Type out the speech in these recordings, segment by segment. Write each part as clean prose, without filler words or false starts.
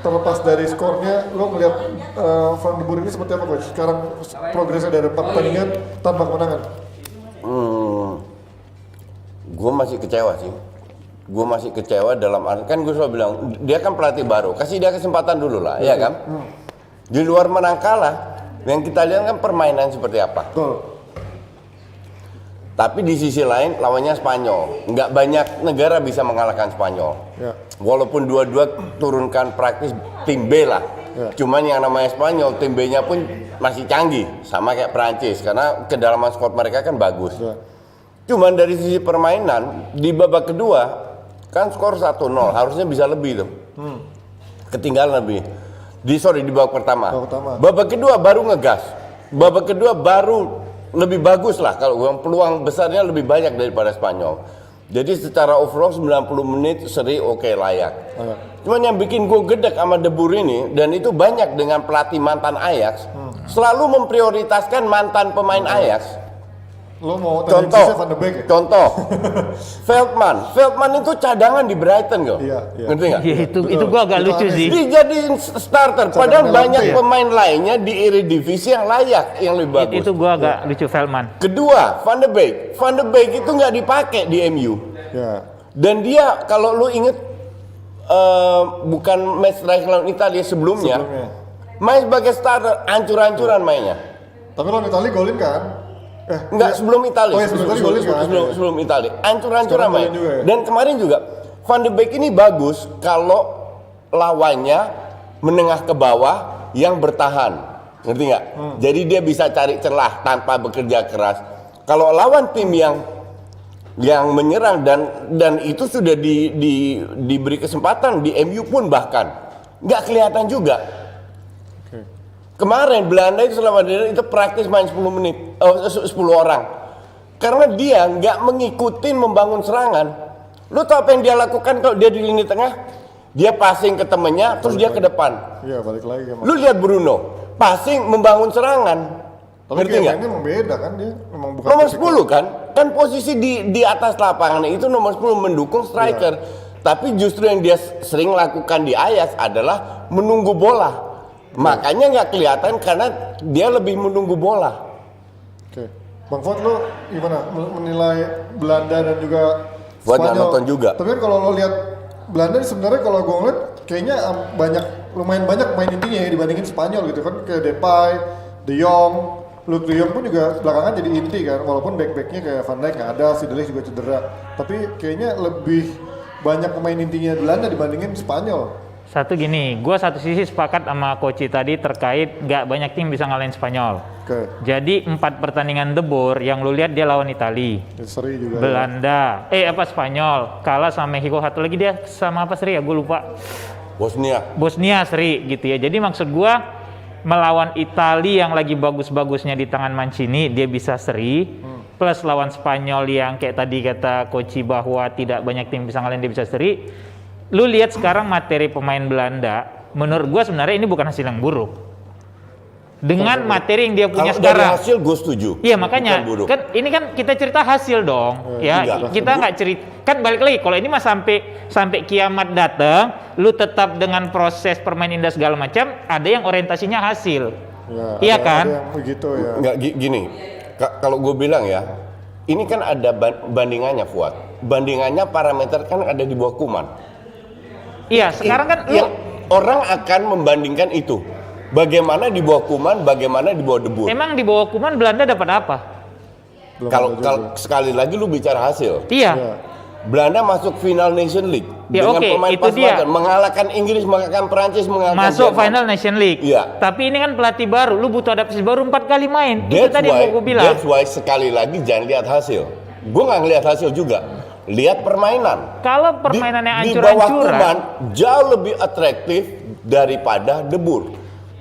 terlepas dari skornya, lo ngeliat Van de Boer ini seperti apa coach? Sekarang progresnya dari 4 pertandingan tanpa kemenangan. Gue masih kecewa sih. Gue masih kecewa dalam arti, kan gue selalu bilang dia kan pelatih baru, kasih dia kesempatan dulu lah, ya kan? Di luar menang kalah, yang kita lihat kan permainan seperti apa. Betul. Tapi di sisi lain lawannya Spanyol, nggak banyak negara bisa mengalahkan Spanyol. Ya. Walaupun dua-dua turunkan praktis tim B lah. Ya. Cuman yang namanya Spanyol, tim B-nya pun masih canggih, sama kayak Prancis, karena kedalaman squad mereka kan bagus. Ya. Cuman dari sisi permainan, di babak kedua, kan skor 1-0, harusnya bisa lebih tuh. Ketinggalan lebih. Di babak pertama. Babak kedua baru ngegas. Babak kedua baru lebih bagus lah, kalau peluang besarnya lebih banyak daripada Spanyol. Jadi secara overall 90 menit seri oke, layak. Cuman yang bikin gue gedek sama De Boer ini, dan itu banyak dengan pelatih mantan Ajax, selalu memprioritaskan mantan pemain Ajax. Lo mau contoh Van de Beek ya? Contoh Veldman itu cadangan di Brighton kok. Iya. Ngerti nggak? Ya, itu gua agak lucu sih. Dijadiin starter, padahal banyak pemain lainnya di Eredivisie yang layak, yang lebih bagus. Itu gua agak lucu Veldman. Kedua, Van de Beek itu nggak dipakai di MU. Ya. Dan dia kalau lu inget bukan match terakhir lawan Italia sebelumnya, main sebagai starter, ancur-ancuran mainnya. Tapi lawan Italia golin kan? Enggak, sebelum Italia. Oh ya, sebelum Italia. Ancur-ancuran main. Ya. Dan kemarin juga Van de Beek ini bagus kalau lawannya menengah ke bawah yang bertahan. Ngerti nggak? Jadi dia bisa cari celah tanpa bekerja keras. Kalau lawan tim yang menyerang dan itu sudah diberi kesempatan di MU pun bahkan nggak kelihatan juga. Kemarin Belanda itu selama itu praktis main 10 menit, 10 orang. Karena dia nggak mengikuti membangun serangan. Lu tau apa yang dia lakukan kalau dia di lini tengah? Dia passing ke temennya, terus dia ke depan. Iya, balik lagi. Lu lihat Bruno, passing membangun serangan. Tapi ngerti nggak? ini memang beda kan dia, memang bukan nomor 10 kan? Kan posisi di atas lapangan itu nomor 10 mendukung striker. Tapi justru yang dia sering lakukan di Ajax adalah menunggu bola. Makanya nggak kelihatan karena dia lebih menunggu bola. Oke. Bang Fuad, lo gimana menilai Belanda dan juga Fuad Spanyol? nonton juga. Tapi kan kalau lo lihat Belanda sebenarnya kalau gue ngeliat kayaknya lumayan banyak main intinya ya dibandingin Spanyol gitu kan, kayak Depay, De Jong, Luke De Jong pun juga belakangan jadi inti kan, walaupun back-backnya kayak Van Dijk nggak ada, si De Ligt juga cedera. Tapi kayaknya lebih banyak pemain intinya Belanda dibandingin Spanyol. Satu gini, gue satu sisi sepakat sama Koci tadi terkait gak banyak tim bisa ngalahin Spanyol. Jadi 4 pertandingan De Boer yang lu lihat dia lawan Itali, seri juga Belanda, Spanyol, kalah sama Meksiko, satu lagi dia sama apa seri ya, gue lupa. Bosnia seri gitu ya. Jadi maksud gue melawan Itali yang lagi bagus-bagusnya di tangan Mancini dia bisa seri, plus lawan Spanyol yang kayak tadi kata Koci bahwa tidak banyak tim bisa ngalahin dia bisa seri. Lu lihat sekarang materi pemain Belanda, menurut gua sebenarnya ini bukan hasil yang buruk. Dengan materi yang dia punya sekarang. Kalau hasil gue setuju. Iya makanya, kan ini kan kita cerita hasil dong, ya. Kita nggak cerita, kan balik lagi. Kalau ini mah sampai kiamat datang, lu tetap dengan proses permain indah segala macam, ada yang orientasinya hasil. Ya, iya kan? Ada yang begitu ya. Nggak gini, kalau gue bilang ya, ini kan ada bandingannya Fuad. Bandingannya parameter kan ada di bawah Koeman. Iya, sekarang kan orang akan membandingkan itu. Bagaimana di bawah Koeman, bagaimana di bawah De Boer. Emang di bawah Koeman Belanda dapat apa? Kalau sekali lagi lu bicara hasil. Iya. Belanda masuk final Nation League ya, dengan pemain itu dia. Mengalahkan Inggris, mengalahkan Prancis, mengalahkan masuk Jerman. final Nation League. Iya. Tapi ini kan pelatih baru, lu butuh adaptasi baru 4 kali main. Itu tadi yang gue bilang. That's why sekali lagi jangan lihat hasil. Gue nggak ngelihat hasil juga. Lihat permainan. Kalau permainannya di bawah ancur-ancuran, Koeman jauh lebih atraktif daripada De Boer.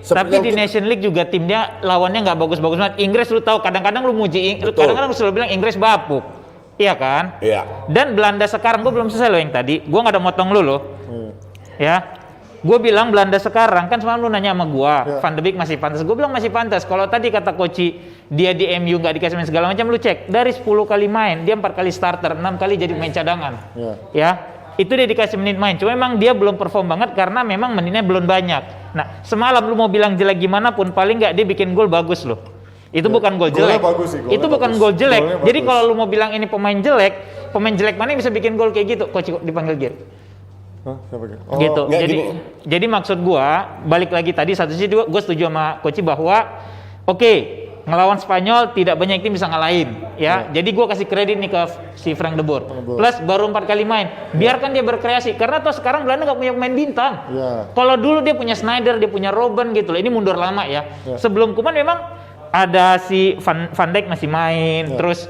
Tapi di Nation League juga timnya lawannya nggak bagus-bagus banget. Inggris lu tahu kadang-kadang lu muji, kadang-kadang lu selalu bilang Inggris bapuk, iya kan? Iya. Dan Belanda sekarang, gue belum selesai loh yang tadi, gue nggak ada motong lu loh, ya. Gue bilang Belanda sekarang kan semalam lu nanya sama gue, Van de Beek masih pantas. Gue bilang masih pantas. Kalau tadi kata Koci dia di MU nggak dikasih main segala macam, lu cek dari 10 kali main dia 4 kali starter, 6 kali jadi pemain cadangan, ya. itu dia dikasih menit main. Cuma memang dia belum perform banget karena memang menitnya belum banyak. Nah, semalam lu mau bilang jelek gimana pun paling nggak dia bikin gol bagus loh. Itu bukan gol jelek. Bagus sih, Itu bukan bagus. gol jelek. Golnya Jadi bagus. kalau lu mau bilang ini pemain jelek mana yang bisa bikin gol kayak gitu? Coach dipanggil Gir. Hah, siapa gitu? Gitu. Nggak, Jadi maksud gua balik lagi tadi satu sisi gua setuju sama Coach bahwa oke, ngelawan Spanyol tidak banyak tim bisa ngalahin ya. Jadi gua kasih kredit nih ke si Frank de Boer. Plus baru 4 kali main. Biarkan dia berkreasi karena toh sekarang Belanda nggak punya pemain bintang. Ya. Kalau dulu dia punya Sneijder, dia punya Robben gitu loh. Ini mundur lama ya. Sebelum Koeman memang ada si Van Dijk masih main, terus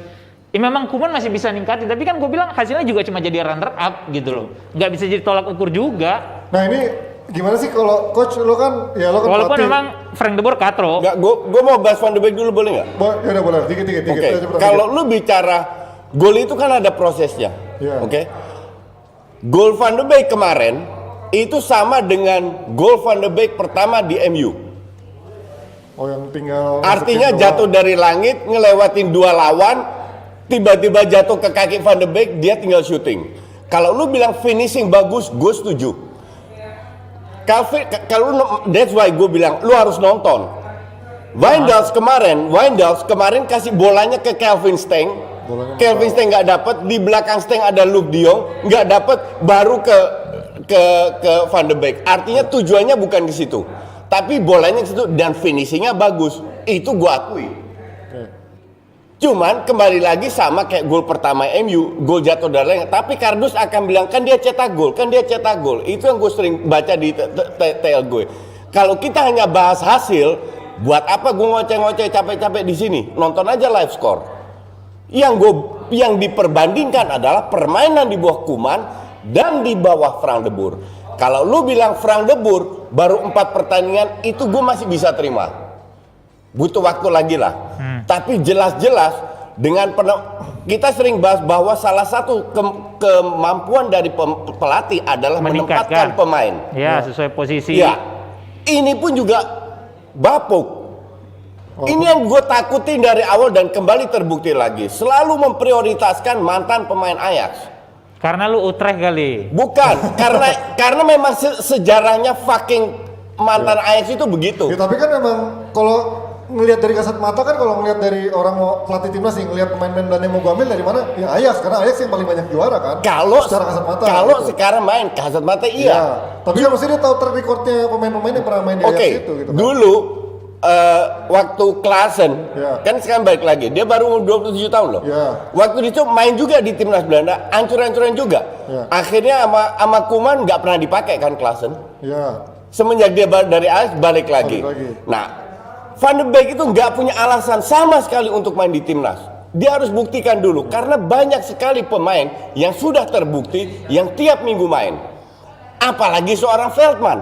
memang Koeman masih bisa ningkatin, tapi kan gue bilang hasilnya juga cuma jadi runner up gitu loh, nggak bisa jadi tolak ukur juga. Nah ini gimana sih kalau coach lo kan Walaupun pelatih. memang Frank de Boer katro. Nggak, gue mau bahas Van de Beek dulu boleh nggak? Ya udah boleh, dikit. Oke, kalau lu bicara gol itu kan ada prosesnya, Iya. oke? Gol Van de Beek kemarin itu sama dengan gol Van de Beek pertama di MU. Oh yang tinggal. Artinya masukin jatuh doang. dari langit, ngelewatin 2 lawan, tiba-tiba jatuh ke kaki Van de Beek, dia tinggal shooting. Kalau lu bilang finishing bagus, gue setuju. That's why gue bilang lu harus nonton. Wijndals kemarin kasih bolanya ke Calvin Stengs. Calvin Stengs nggak dapet, di belakang Stengs ada Luuk de Jong, nggak dapet, baru ke Van de Beek. Artinya tujuannya bukan ke situ, tapi bolanya ke situ dan finishingnya bagus. Itu gue akui. Cuman kembali lagi sama kayak gol pertama MU, gol jatuh dari langit. Tapi Kardus akan bilang kan dia cetak gol. Itu yang gue sering baca di TL gue. Kalau kita hanya bahas hasil, buat apa gue ngoceh-ngoceh capek-capek di sini? Nonton aja live score. Yang diperbandingkan adalah permainan di bawah Koeman dan di bawah Frank de Boer. Kalau lu bilang Frank de Boer baru 4 pertandingan, itu gue masih bisa terima. Butuh waktu lagi lah. Tapi jelas-jelas dengan kita sering bahas bahwa salah satu kemampuan dari pelatih adalah menempatkan pemain. Ya, sesuai posisi. Ya, ini pun juga bapuk. Ini yang gue takutin dari awal dan kembali terbukti lagi. Selalu memprioritaskan mantan pemain Ajax. Karena lu Utrecht kali. Bukan, karena memang sejarahnya fucking mantan Ajax itu begitu. Ya tapi kan memang kalau ngelihat dari kasat mata kan, kalau ngelihat dari orang mau pelatih timnas nih, ngelihat pemain-pemain Belanda yang mau gue ambil dari mana? Ya Ajax, karena Ajax yang paling banyak juara kan. Secara kasat mata. Kalau gitu. sekarang main kasat mata iya. Ya, tapi kan mesti dia tahu track recordnya pemain-pemain yang pernah main di Ajax itu gitu kan. Dulu waktu Klaassen kan sekarang balik lagi, dia baru umur 27 tahun loh. Waktu itu main juga di timnas Belanda, ancur-ancuran juga. Akhirnya sama Koeman nggak pernah dipakai kan Klaassen. Semenjak dia dari Ajax balik lagi. Nah, Van de Beek itu nggak punya alasan sama sekali untuk main di timnas. Dia harus buktikan dulu, karena banyak sekali pemain yang sudah terbukti yang tiap minggu main. Apalagi seorang Veltman.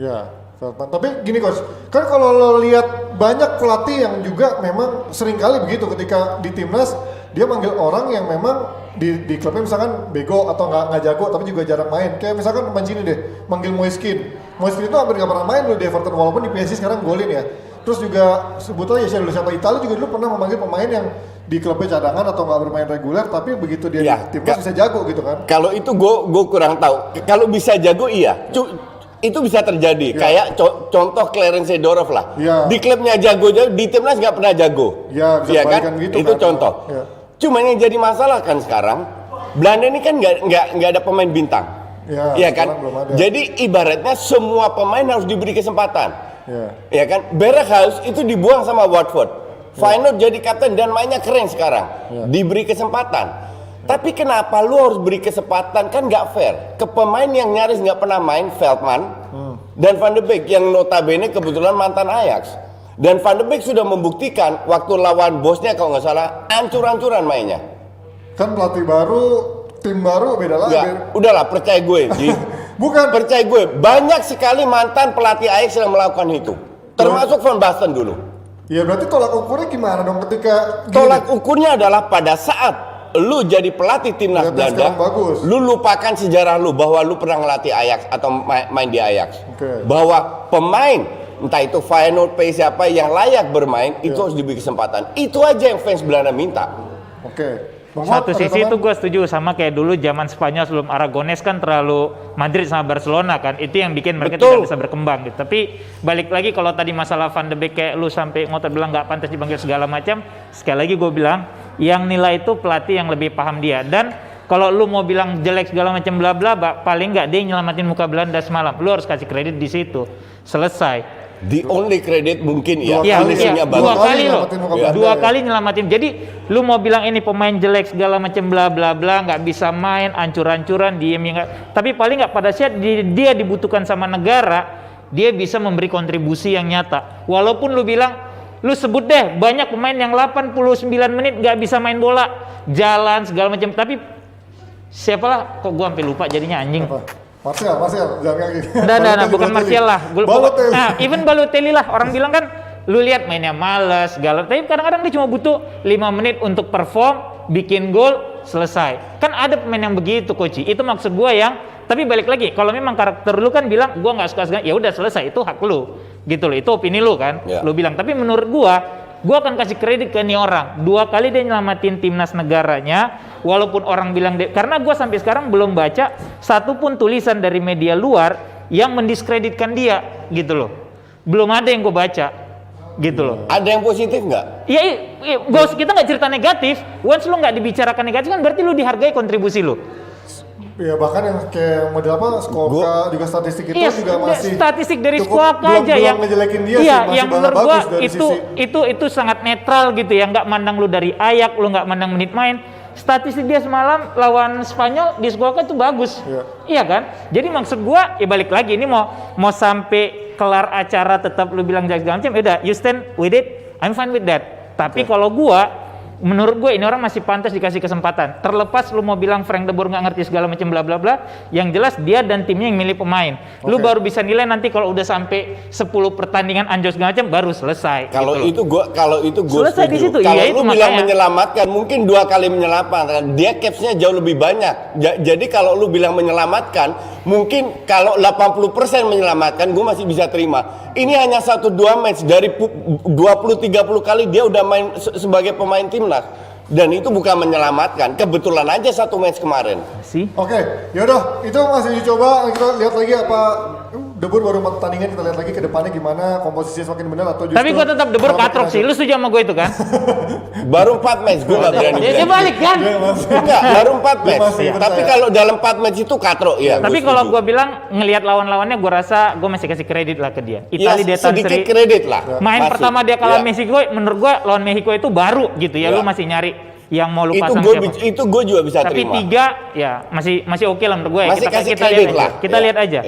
Ya, Veltman. Tapi gini coach, kan kalau lo lihat banyak pelatih yang juga memang seringkali begitu ketika di timnas dia manggil orang yang memang di klubnya misalkan bego atau nggak jago tapi juga jarang main. Kayak misalkan Mancini deh, manggil Moiskin. Moiskin itu hampir nggak pernah main dulu di Everton, walaupun di PSG sekarang golin ya. Terus juga sebut aja siapa Italia juga dulu pernah memanggil pemain yang di klubnya cadangan atau nggak bermain reguler, tapi begitu dia di timnas bisa jago gitu kan. Kalau itu gue kurang tahu. Kalau bisa jago iya. Itu bisa terjadi. Kayak contoh Clarence Seedorf lah. Di klubnya jago, di timnas nggak pernah jago. Bisa kan? gitu Itu kan. contoh. Cuma yang jadi masalah kan sekarang, Belanda ini kan nggak ada pemain bintang. Iya kan? Jadi ibaratnya semua pemain harus diberi kesempatan. Ya kan? Berghuis itu dibuang sama Watford. Feyenoord jadi kapten dan mainnya keren sekarang. Diberi kesempatan. Tapi kenapa lu harus beri kesempatan? Kan nggak fair. Ke pemain yang nyaris nggak pernah main, Veltman dan Van de Beek yang notabene kebetulan mantan Ajax. Dan Van de Beek sudah membuktikan waktu lawan bosnya kalau nggak salah ancur-ancuran mainnya. Kan pelatih baru, tim baru beda lagi. Udahlah percaya gue. Bukan, percaya gue, banyak sekali mantan pelatih Ajax yang melakukan itu. Termasuk Van Basten dulu. Ya berarti tolak ukurnya gimana dong ketika tolak ukurnya adalah pada saat lu jadi pelatih timnas Belanda, lu lupakan sejarah lu bahwa lu pernah ngelatih Ajax atau main di Ajax. Bahwa pemain entah itu Feyenoord, siapa yang layak bermain itu harus diberi kesempatan. Itu aja yang fans Belanda minta. Satu sisi itu gue setuju sama kayak dulu zaman Spanyol sebelum Aragones kan terlalu Madrid sama Barcelona kan, itu yang bikin mereka tidak bisa berkembang gitu. Tapi balik lagi kalau tadi masalah Van de Beek kayak lu sampai ngotot bilang nggak pantas dipanggil segala macam, sekali lagi gue bilang yang nilai itu pelatih yang lebih paham dia. Dan kalau lu mau bilang jelek segala macam bla bla, paling nggak dia nyelamatin muka Belanda semalam, lu harus kasih kredit di situ. Selesai. The only credit mungkin ya, finishingnya bagus. Dua kali nyelamatin. Jadi lu mau bilang ini pemain jelek segala macam bla bla bla, nggak bisa main, ancur-ancuran, diem ya nggak. Tapi paling nggak pada saat dia dibutuhkan sama negara, dia bisa memberi kontribusi yang nyata. Walaupun lu bilang, lu sebut deh banyak pemain yang 89 menit nggak bisa main bola, jalan segala macam. Tapi siapalah, kok gua sampai lupa jadinya anjing. Martial, jangan kayak gitu. Nah, bukan Martial lah. Balotelli. Nah, even Balotelli lah. Orang bilang kan, lu lihat mainnya malas, segala. Tapi kadang-kadang dia cuma butuh 5 menit untuk perform, bikin gol, selesai. Kan ada pemain yang begitu, Coach. Itu maksud gua yang. Tapi balik lagi, kalau memang karakter lu kan bilang, gua nggak suka, ya udah selesai. Itu hak lu, gitu loh. Itu opini lu kan. Yeah. Lu bilang. Tapi menurut gua akan kasih kredit ke nih orang. 2 kali dia nyelamatin timnas negaranya, walaupun orang bilang karena gua sampai sekarang belum baca satupun tulisan dari media luar yang mendiskreditkan dia, gitu loh. Belum ada yang gua baca, gitu loh. Ada yang positif nggak? Ya, bos kita nggak cerita negatif. Once lu nggak dibicarakan negatif kan berarti lu dihargai kontribusi lu. Ya bahkan yang kayak model apa Skoka juga statistik itu juga masih statistik dari Skoka aja yang ngejelekin dia iya, sih, masih yang menurut gua sisi. itu sangat netral gitu ya, nggak mandang lu dari ayak, lu nggak mandang menit main. Statistik dia semalam lawan Spanyol di Skoka itu bagus. Iya kan? Jadi maksud gua ya balik lagi ini mau sampai kelar acara tetap lu bilang jaga macam, udah you stand with it, I'm fine with that. Tapi kalau gua menurut gue ini orang masih pantas dikasih kesempatan. Terlepas lu mau bilang Frank de Boer nggak ngerti segala macam bla bla bla, yang jelas dia dan timnya yang milih pemain. Lu baru bisa nilai nanti kalau udah sampai 10 pertandingan anjos segala macam baru selesai. Kalau gitu itu gue selesai di situ. Kalau Iya, lu bilang makanya menyelamatkan, mungkin 2 kali menyelamatkan, dia capsnya jauh lebih banyak. Jadi kalau lu bilang menyelamatkan, mungkin kalau 80% menyelamatkan, gue masih bisa terima. Ini hanya 1-2 match dari 20-30 kali dia udah main sebagai pemain timnas. Dan itu bukan menyelamatkan, kebetulan aja 1 match kemarin. Oke, yaudah itu masih dicoba, kita lihat lagi apa De Boer baru 4 pertandingan, kita lihat lagi ke depannya gimana komposisinya semakin benar atau justru. Tapi gue tetap De Boer katrok sih, lu setuju sama gue itu kan? Baru 4 match, gue gak berani. Dia balik kan? Enggak, baru 4 match. Tapi kalau dalam 4 match itu katrok ya. Tapi kalau gue bilang ngelihat lawan-lawannya, gue rasa gue masih kasih kredit lah ke dia. Italia dia sedikit kredit lah. Main pertama dia kalah Meksiko, menurut gue lawan Meksiko itu baru gitu ya. Lu masih nyari yang mau lu pasang siapa. Itu gue juga bisa tapi terima. Tapi 3 ya masih oke lah menurut gue. Masih kasih kredit lah. Kita lihat aja.